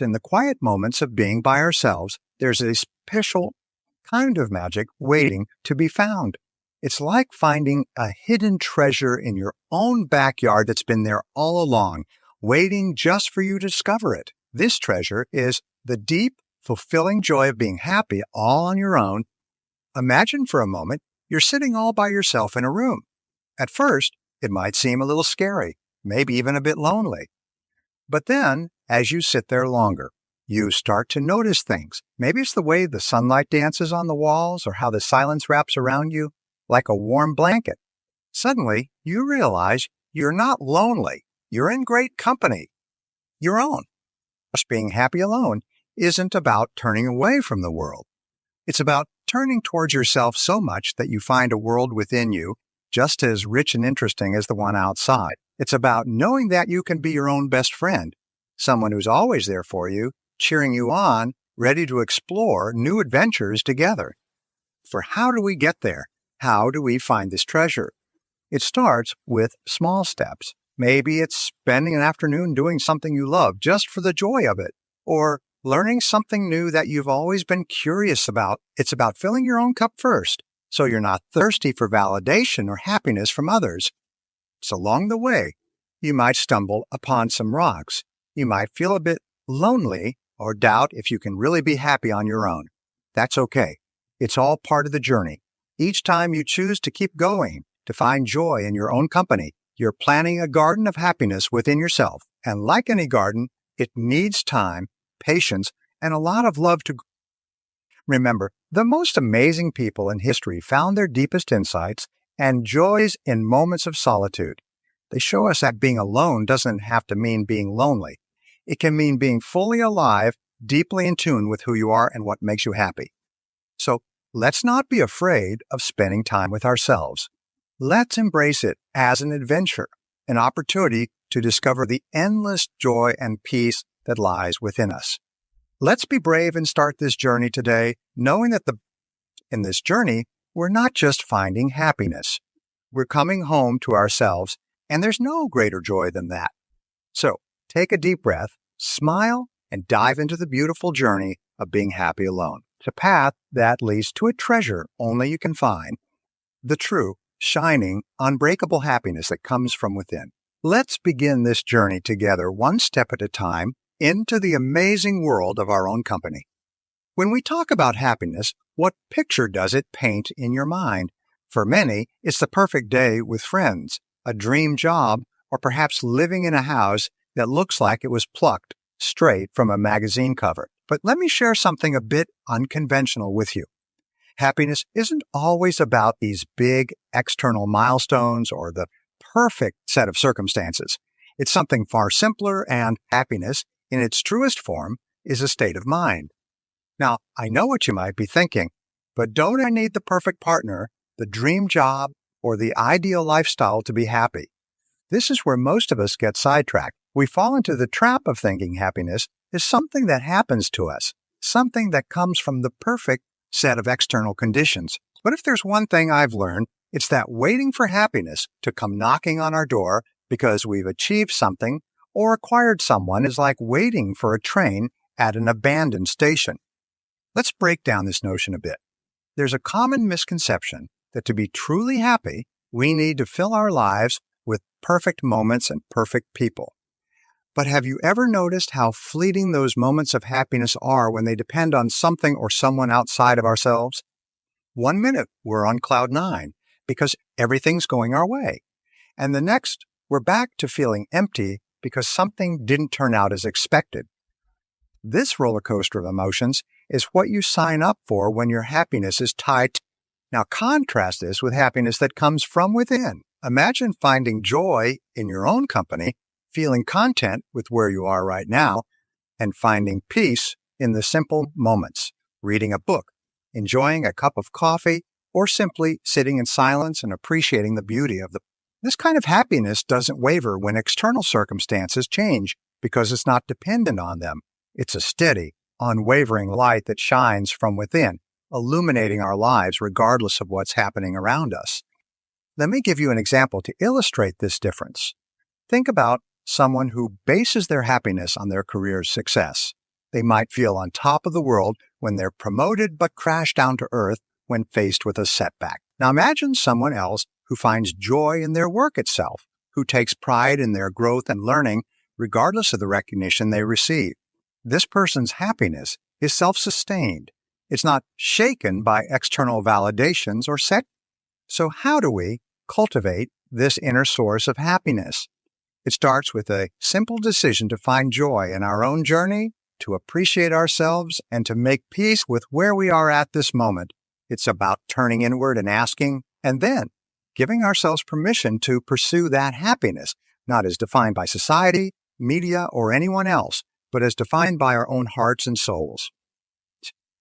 in the quiet moments of being by ourselves, there's a special kind of magic waiting to be found. It's like finding a hidden treasure in your own backyard that's been there all along, waiting just for you to discover it. This treasure is the deep, fulfilling joy of being happy all on your own. Imagine for a moment you're sitting all by yourself in a room. At first, it might seem a little scary, maybe even a bit lonely. But then, as you sit there longer, you start to notice things. Maybe it's the way the sunlight dances on the walls or how the silence wraps around you like a warm blanket. Suddenly, you realize you're not lonely. You're in great company. Your own. Just being happy alone isn't about turning away from the world. It's about turning towards yourself so much that you find a world within you just as rich and interesting as the one outside. It's about knowing that you can be your own best friend, someone who's always there for you, cheering you on, ready to explore new adventures together. For how do we get there? How do we find this treasure? It starts with small steps. Maybe it's spending an afternoon doing something you love just for the joy of it, or learning something new that you've always been curious about. It's about filling your own cup first, so you're not thirsty for validation or happiness from others. So along the way, you might stumble upon some rocks. You might feel a bit lonely or doubt if you can really be happy on your own. That's okay. It's all part of the journey. Each time you choose to keep going, to find joy in your own company, you're planting a garden of happiness within yourself. And like any garden, it needs time, patience, and a lot of love to grow. Remember, the most amazing people in history found their deepest insights and joys in moments of solitude. They show us that being alone doesn't have to mean being lonely. It can mean being fully alive, deeply in tune with who you are and what makes you happy. So let's not be afraid of spending time with ourselves. Let's embrace it as an adventure, an opportunity to discover the endless joy and peace that lies within us. Let's be brave and start this journey today, knowing that in this journey, we're not just finding happiness. We're coming home to ourselves, and there's no greater joy than that. So take a deep breath, smile, and dive into the beautiful journey of being happy alone. It's a path that leads to a treasure only you can find, the true, shining, unbreakable happiness that comes from within. Let's begin this journey together, one step at a time, into the amazing world of our own company. When we talk about happiness, what picture does it paint in your mind? For many, it's the perfect day with friends, a dream job, or perhaps living in a house that looks like it was plucked straight from a magazine cover. But let me share something a bit unconventional with you. Happiness isn't always about these big external milestones or the perfect set of circumstances. It's something far simpler, and happiness, in its truest form, is a state of mind. Now, I know what you might be thinking, but don't I need the perfect partner, the dream job, or the ideal lifestyle to be happy? This is where most of us get sidetracked. We fall into the trap of thinking happiness is something that happens to us, something that comes from the perfect set of external conditions. But if there's one thing I've learned, it's that waiting for happiness to come knocking on our door because we've achieved something or acquired someone is like waiting for a train at an abandoned station. Let's break down this notion a bit. There's a common misconception that to be truly happy, we need to fill our lives with perfect moments and perfect people. But have you ever noticed how fleeting those moments of happiness are when they depend on something or someone outside of ourselves? 1 minute, we're on cloud 9 because everything's going our way. And the next, we're back to feeling empty because something didn't turn out as expected. This roller coaster of emotions is what you sign up for when your happiness is tied to. Now contrast this with happiness that comes from within. Imagine finding joy in your own company, feeling content with where you are right now, and finding peace in the simple moments, reading a book, enjoying a cup of coffee, or simply sitting in silence and appreciating the beauty of This kind of happiness doesn't waver when external circumstances change because it's not dependent on them. It's a steady, unwavering light that shines from within, illuminating our lives regardless of what's happening around us. Let me give you an example to illustrate this difference. Think about someone who bases their happiness on their career's success. They might feel on top of the world when they're promoted but crash down to earth when faced with a setback. Now imagine someone else who finds joy in their work itself, who takes pride in their growth and learning regardless of the recognition they receive. This person's happiness is self-sustained. It's not shaken by external validations or set. So how do we cultivate this inner source of happiness? It starts with a simple decision to find joy in our own journey, to appreciate ourselves, and to make peace with where we are at this moment. It's about turning inward and asking, and then giving ourselves permission to pursue that happiness, not as defined by society, media, or anyone else, but as defined by our own hearts and souls.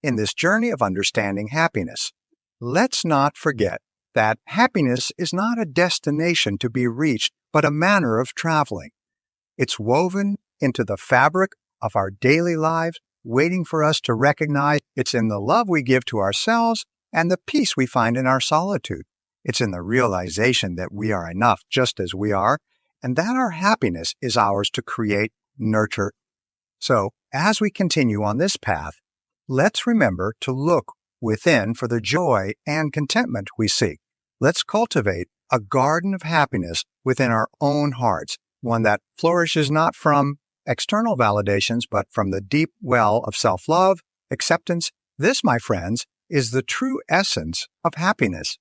In this journey of understanding happiness, let's not forget that happiness is not a destination to be reached, but a manner of traveling. It's woven into the fabric of our daily lives, waiting for us to recognize. It's in the love we give to ourselves and the peace we find in our solitude. It's in the realization that we are enough just as we are, and that our happiness is ours to create, nurture. So, as we continue on this path, let's remember to look within for the joy and contentment we seek. Let's cultivate a garden of happiness within our own hearts, one that flourishes not from external validations, but from the deep well of self-love, acceptance. This, my friends, is the true essence of happiness.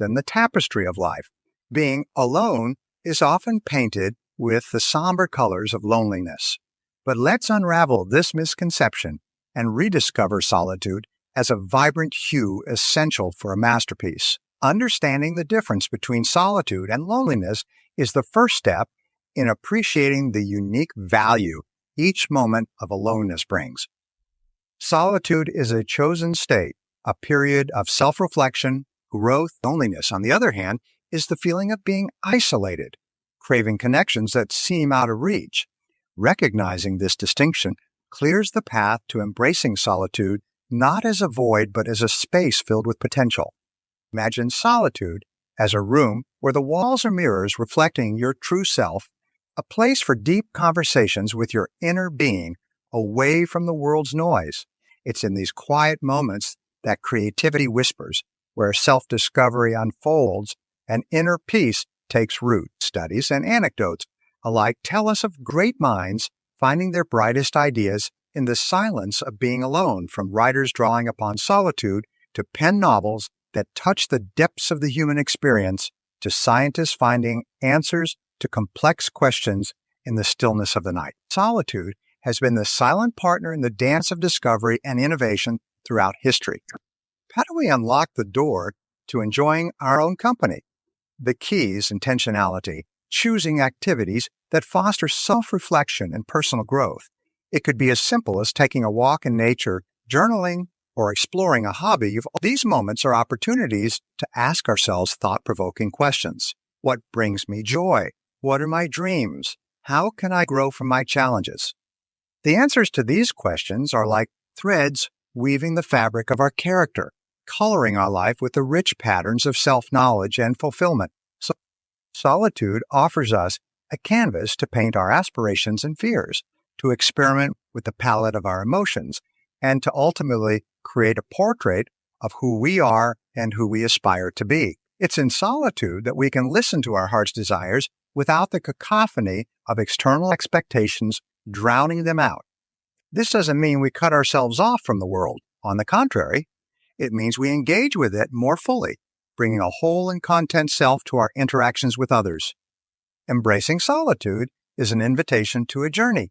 In the tapestry of life, being alone is often painted with the somber colors of loneliness. But let's unravel this misconception and rediscover solitude as a vibrant hue essential for a masterpiece. Understanding the difference between solitude and loneliness is the first step in appreciating the unique value each moment of aloneness brings. Solitude is a chosen state, a period of self-reflection, growth. Loneliness, on the other hand, is the feeling of being isolated, craving connections that seem out of reach. Recognizing this distinction clears the path to embracing solitude not as a void, but as a space filled with potential. Imagine solitude as a room where the walls are mirrors reflecting your true self, a place for deep conversations with your inner being away from the world's noise. It's in these quiet moments that creativity whispers, where self-discovery unfolds and inner peace takes root. Studies and anecdotes alike tell us of great minds finding their brightest ideas in the silence of being alone, from writers drawing upon solitude to pen novels that touch the depths of the human experience, to scientists finding answers to complex questions in the stillness of the night. Solitude has been the silent partner in the dance of discovery and innovation throughout history. How do we unlock the door to enjoying our own company? The key is intentionality, choosing activities that foster self-reflection and personal growth. It could be as simple as taking a walk in nature, journaling, or exploring a hobby. These moments are opportunities to ask ourselves thought-provoking questions. What brings me joy? What are my dreams? How can I grow from my challenges? The answers to these questions are like threads weaving the fabric of our character, coloring our life with the rich patterns of self-knowledge and fulfillment. So, solitude offers us a canvas to paint our aspirations and fears, to experiment with the palette of our emotions, and to ultimately create a portrait of who we are and who we aspire to be. It's in solitude that we can listen to our heart's desires without the cacophony of external expectations drowning them out. This doesn't mean we cut ourselves off from the world. On the contrary, it means we engage with it more fully, bringing a whole and content self to our interactions with others. Embracing solitude is an invitation to a journey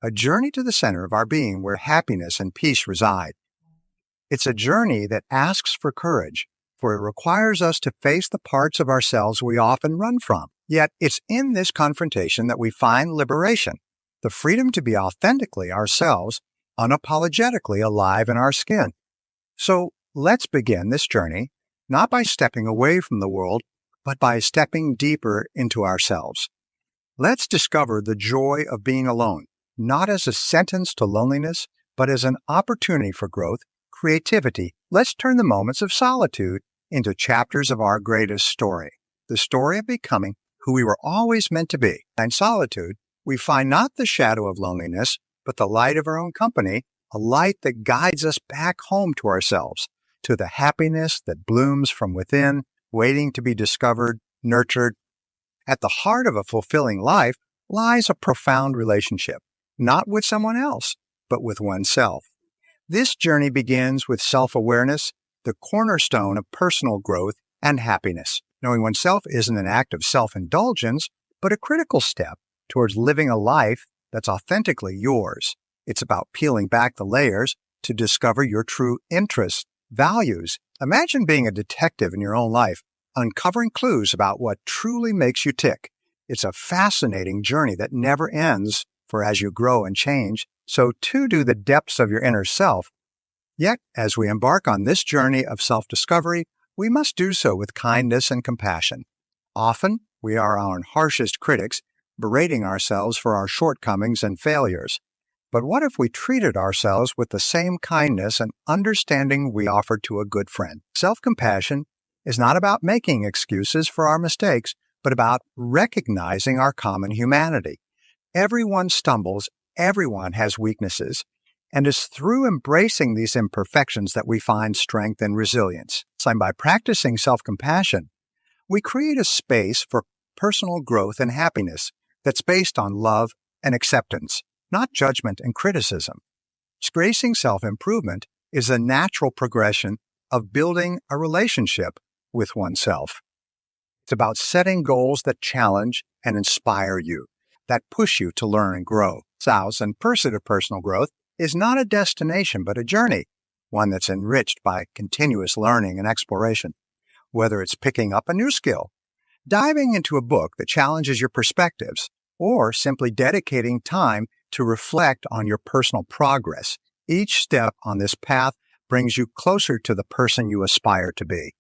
to the center of our being where happiness and peace reside. It's a journey that asks for courage, for it requires us to face the parts of ourselves we often run from. Yet it's in this confrontation that we find liberation, the freedom to be authentically ourselves, unapologetically alive in our skin. So let's begin this journey, not by stepping away from the world, but by stepping deeper into ourselves. Let's discover the joy of being alone, not as a sentence to loneliness, but as an opportunity for growth, creativity. Let's turn the moments of solitude into chapters of our greatest story, the story of becoming who we were always meant to be. In solitude, we find not the shadow of loneliness, but the light of our own company, a light that guides us back home to ourselves, to the happiness that blooms from within, waiting to be discovered, nurtured. At the heart of a fulfilling life lies a profound relationship, not with someone else, but with oneself. This journey begins with self-awareness, the cornerstone of personal growth and happiness. Knowing oneself isn't an act of self-indulgence, but a critical step towards living a life that's authentically yours. It's about peeling back the layers to discover your true interests, values. Imagine being a detective in your own life, uncovering clues about what truly makes you tick. It's a fascinating journey that never ends, for as you grow and change, so too do the depths of your inner self. Yet, as we embark on this journey of self-discovery, we must do so with kindness and compassion. Often, we are our own harshest critics, berating ourselves for our shortcomings and failures. But what if we treated ourselves with the same kindness and understanding we offered to a good friend? Self-compassion is not about making excuses for our mistakes, but about recognizing our common humanity. Everyone stumbles, everyone has weaknesses, and it's through embracing these imperfections that we find strength and resilience. And by practicing self-compassion, we create a space for personal growth and happiness that's based on love and acceptance, not judgment and criticism. Gracing self-improvement is a natural progression of building a relationship with oneself. It's about setting goals that challenge and inspire you, that push you to learn and grow. And pursuit of personal growth is not a destination, but a journey, one that's enriched by continuous learning and exploration. Whether it's picking up a new skill, diving into a book that challenges your perspectives, or simply dedicating time to reflect on your personal progress, each step on this path brings you closer to the person you aspire to be.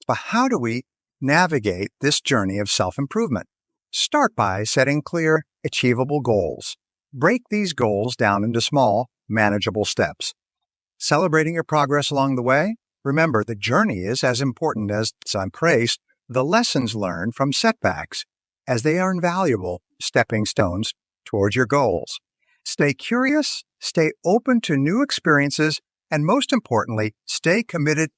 But how do we navigate this journey of self-improvement? Start by setting clear, achievable goals. Break these goals down into small, manageable steps. Celebrating your progress along the way, remember the journey is as important as embrace the lessons learned from setbacks, as they are invaluable stepping stones towards your goals. Stay curious, stay open to new experiences, and most importantly, stay committed.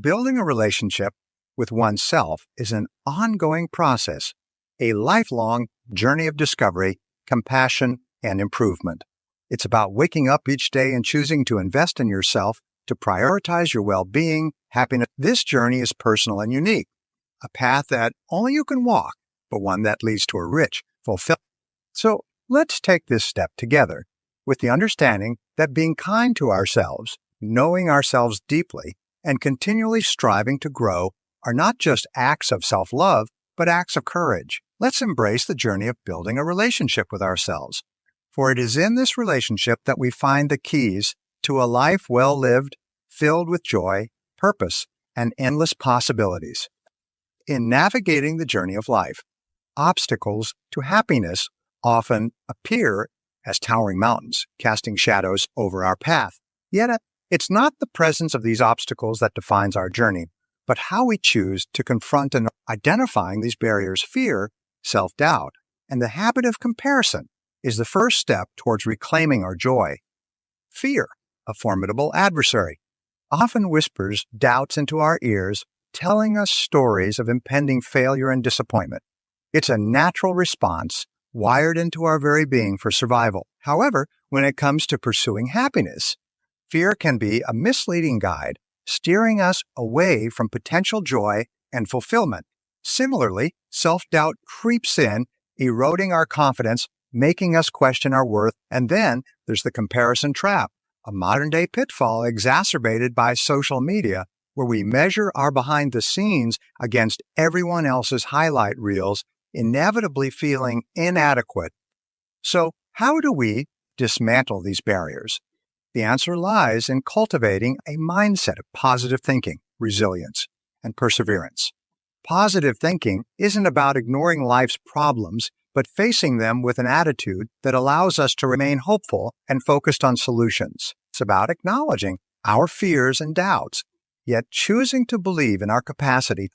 Building a relationship with oneself is an ongoing process, a lifelong journey of discovery, compassion, and improvement. It's about waking up each day and choosing to invest in yourself, to prioritize your well-being, happiness. This journey is personal and unique, a path that only you can walk, but one that leads to a rich, fulfilled. So let's take this step together with the understanding that being kind to ourselves, knowing ourselves deeply, and continually striving to grow are not just acts of self-love, but acts of courage. Let's embrace the journey of building a relationship with ourselves, for it is in this relationship that we find the keys to a life well lived, filled with joy, purpose, and endless possibilities. In navigating the journey of life, obstacles to happiness often appear as towering mountains, casting shadows over our path. Yet, it's not the presence of these obstacles that defines our journey, but how we choose to confront and identifying these barriers. Fear, self-doubt, and the habit of comparison is the first step towards reclaiming our joy. Fear, a formidable adversary, often whispers doubts into our ears, telling us stories of impending failure and disappointment. It's a natural response wired into our very being for survival. However, when it comes to pursuing happiness, fear can be a misleading guide, steering us away from potential joy and fulfillment. Similarly, self-doubt creeps in, eroding our confidence, making us question our worth. And then there's the comparison trap, a modern-day pitfall exacerbated by social media, where we measure our behind the scenes against everyone else's highlight reels, inevitably feeling inadequate. So, how do we dismantle these barriers? The answer lies in cultivating a mindset of positive thinking, resilience, and perseverance. Positive thinking isn't about ignoring life's problems, but facing them with an attitude that allows us to remain hopeful and focused on solutions. It's about acknowledging our fears and doubts, yet choosing to believe in our capacity.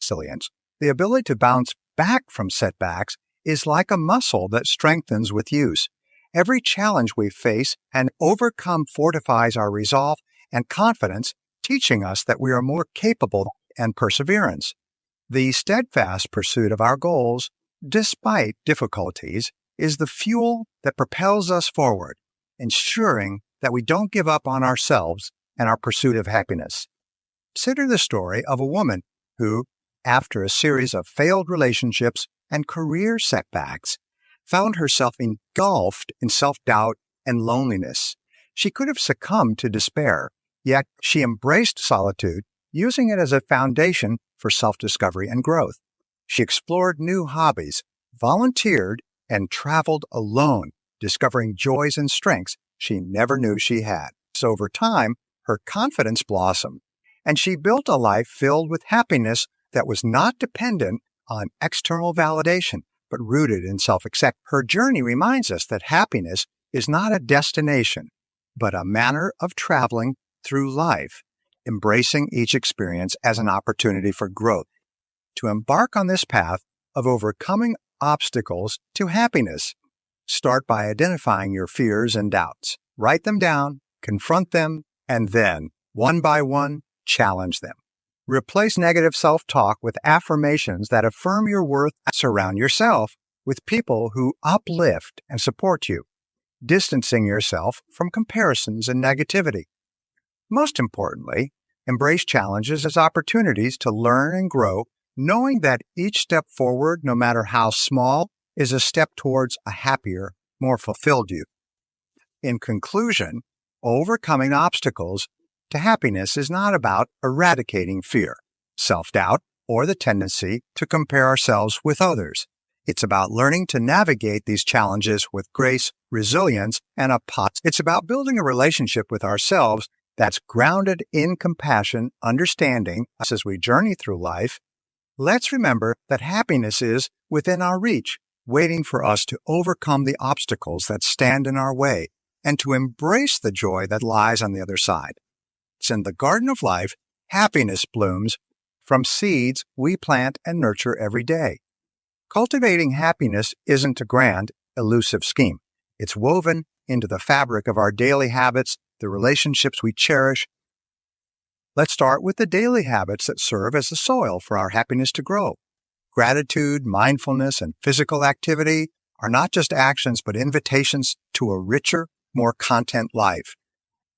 Resilience, the ability to bounce back from setbacks, is like a muscle that strengthens with use. Every challenge we face and overcome fortifies our resolve and confidence, teaching us that we are more capable and perseverance. The steadfast pursuit of our goals, despite difficulties, is the fuel that propels us forward, ensuring that we don't give up on ourselves and our pursuit of happiness. Consider the story of a woman who, after a series of failed relationships and career setbacks, found herself engulfed in self-doubt and loneliness. She could have succumbed to despair, yet she embraced solitude, using it as a foundation for self-discovery and growth. She explored new hobbies, volunteered, and traveled alone, discovering joys and strengths she never knew she had. So over time, her confidence blossomed, and she built a life filled with happiness that was not dependent on external validation, but rooted in self-acceptance. Her journey reminds us that happiness is not a destination, but a manner of traveling through life, embracing each experience as an opportunity for growth. To embark on this path of overcoming obstacles to happiness, start by identifying your fears and doubts. Write them down, confront them, and then, one by one, challenge them. Replace negative self-talk with affirmations that affirm your worth. Surround yourself with people who uplift and support you, distancing yourself from comparisons and negativity. Most importantly, embrace challenges as opportunities to learn and grow, knowing that each step forward, no matter how small, is a step towards a happier, more fulfilled you. In conclusion, overcoming obstacles to happiness is not about eradicating fear, self-doubt, or the tendency to compare ourselves with others. It's about learning to navigate these challenges with grace, resilience, and a pot. It's about building a relationship with ourselves that's grounded in compassion, understanding us as we journey through life. Let's remember that happiness is within our reach, waiting for us to overcome the obstacles that stand in our way and to embrace the joy that lies on the other side. It's in the garden of life, happiness blooms from seeds we plant and nurture every day. Cultivating happiness isn't a grand, elusive scheme. It's woven into the fabric of our daily habits, the relationships we cherish. Let's start with the daily habits that serve as the soil for our happiness to grow. Gratitude, mindfulness, and physical activity are not just actions, but invitations to a richer, more content life.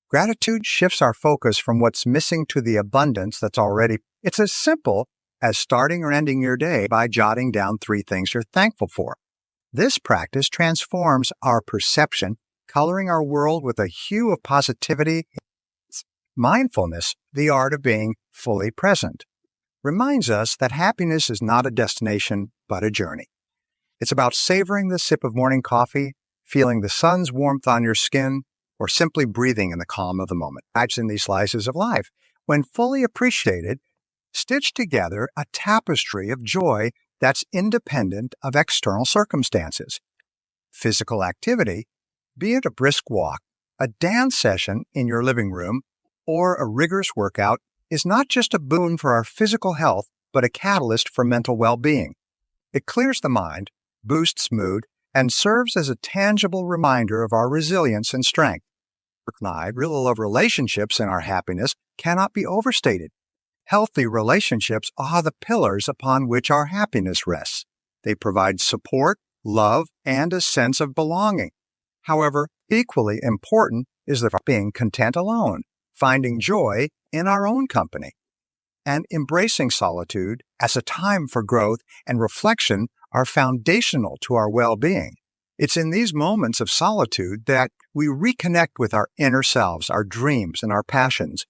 Gratitude shifts our focus from what's missing to the abundance that's already. It's as simple as starting or ending your day by jotting down 3 things you're thankful for. This practice transforms our perception, coloring our world with a hue of positivity. Mindfulness, the art of being fully present, reminds us that happiness is not a destination, but a journey. It's about savoring the sip of morning coffee, feeling the sun's warmth on your skin, or simply breathing in the calm of the moment. In these slices of life, when fully appreciated, stitch together a tapestry of joy that's independent of external circumstances. Physical activity, be it a brisk walk, a dance session in your living room, or a rigorous workout, is not just a boon for our physical health, but a catalyst for mental well-being. It clears the mind, boosts mood, and serves as a tangible reminder of our resilience and strength. The role of relationships in our happiness cannot be overstated. Healthy relationships are the pillars upon which our happiness rests. They provide support, love, and a sense of belonging. However, equally important is the being content alone, finding joy in our own company, and embracing solitude as a time for growth and reflection are foundational to our well-being. It's in these moments of solitude that we reconnect with our inner selves, our dreams, and our passions.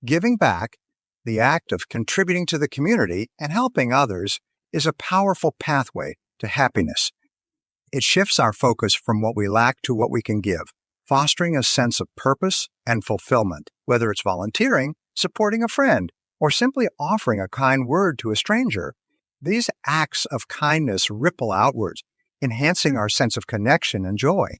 Giving back, the act of contributing to the community and helping others, is a powerful pathway to happiness. It shifts our focus from what we lack to what we can give, fostering a sense of purpose and fulfillment, whether it's volunteering, supporting a friend, or simply offering a kind word to a stranger. These acts of kindness ripple outwards, enhancing our sense of connection and joy.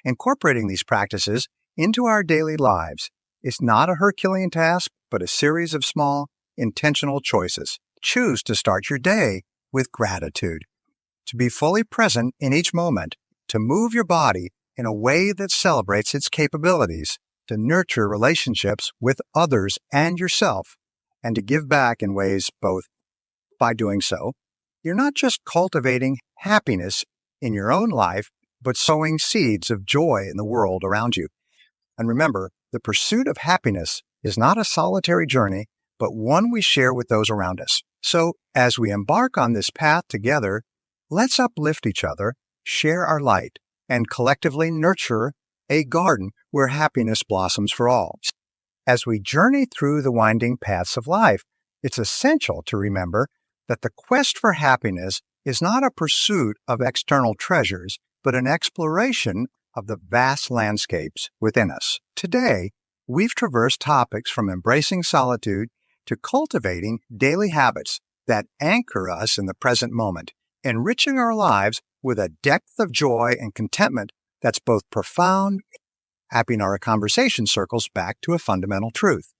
Incorporating these practices into our daily lives is not a Herculean task, but a series of small, intentional choices. Choose to start your day with gratitude. To be fully present in each moment, to move your body in a way that celebrates its capabilities, to nurture relationships with others and yourself, and to give back in ways both. By doing so, you're not just cultivating happiness in your own life, but sowing seeds of joy in the world around you. And remember, the pursuit of happiness is not a solitary journey, but one we share with those around us. So, as we embark on this path together, let's uplift each other, share our light, and collectively nurture a garden where happiness blossoms for all. As we journey through the winding paths of life, it's essential to remember that the quest for happiness is not a pursuit of external treasures, but an exploration of the vast landscapes within us. Today, we've traversed topics from embracing solitude to cultivating daily habits that anchor us in the present moment, enriching our lives with a depth of joy and contentment that's both profound, tapping our conversation circles back to a fundamental truth.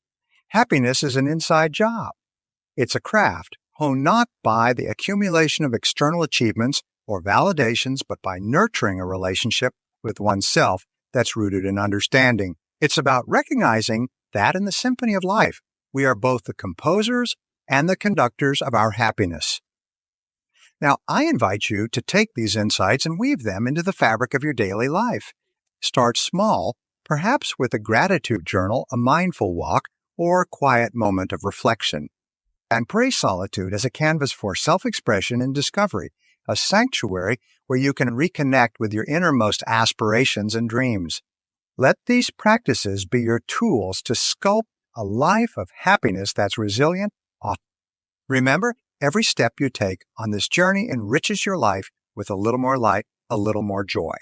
Happiness is an inside job. It's a craft honed not by the accumulation of external achievements or validations, but by nurturing a relationship with oneself that's rooted in understanding. It's about recognizing that in the symphony of life, we are both the composers and the conductors of our happiness. Now, I invite you to take these insights and weave them into the fabric of your daily life. Start small, perhaps with a gratitude journal, a mindful walk, or a quiet moment of reflection. Embrace solitude as a canvas for self-expression and discovery, a sanctuary where you can reconnect with your innermost aspirations and dreams. Let these practices be your tools to sculpt a life of happiness that's resilient. Remember, every step you take on this journey enriches your life with a little more light, a little more joy.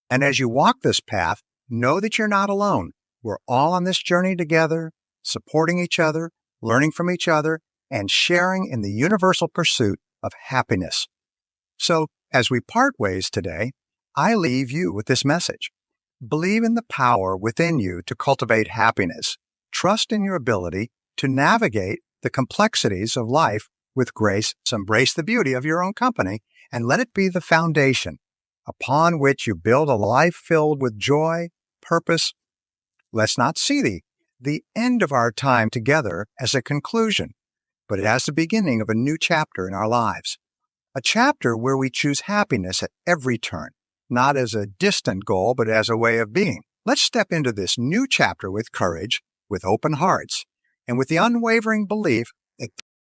And as you walk this path, know that you're not alone. We're all on this journey together, supporting each other, learning from each other, and sharing in the universal pursuit of happiness. So, as we part ways today, I leave you with this message. Believe in the power within you to cultivate happiness. Trust in your ability to navigate the complexities of life with grace. Embrace the beauty of your own company and let it be the foundation upon which you build a life filled with joy, purpose. Let's not see the end of our time together as a conclusion, but as the beginning of a new chapter in our lives. A chapter where we choose happiness at every turn, not as a distant goal, but as a way of being. Let's step into this new chapter with courage, with open hearts, and with the unwavering belief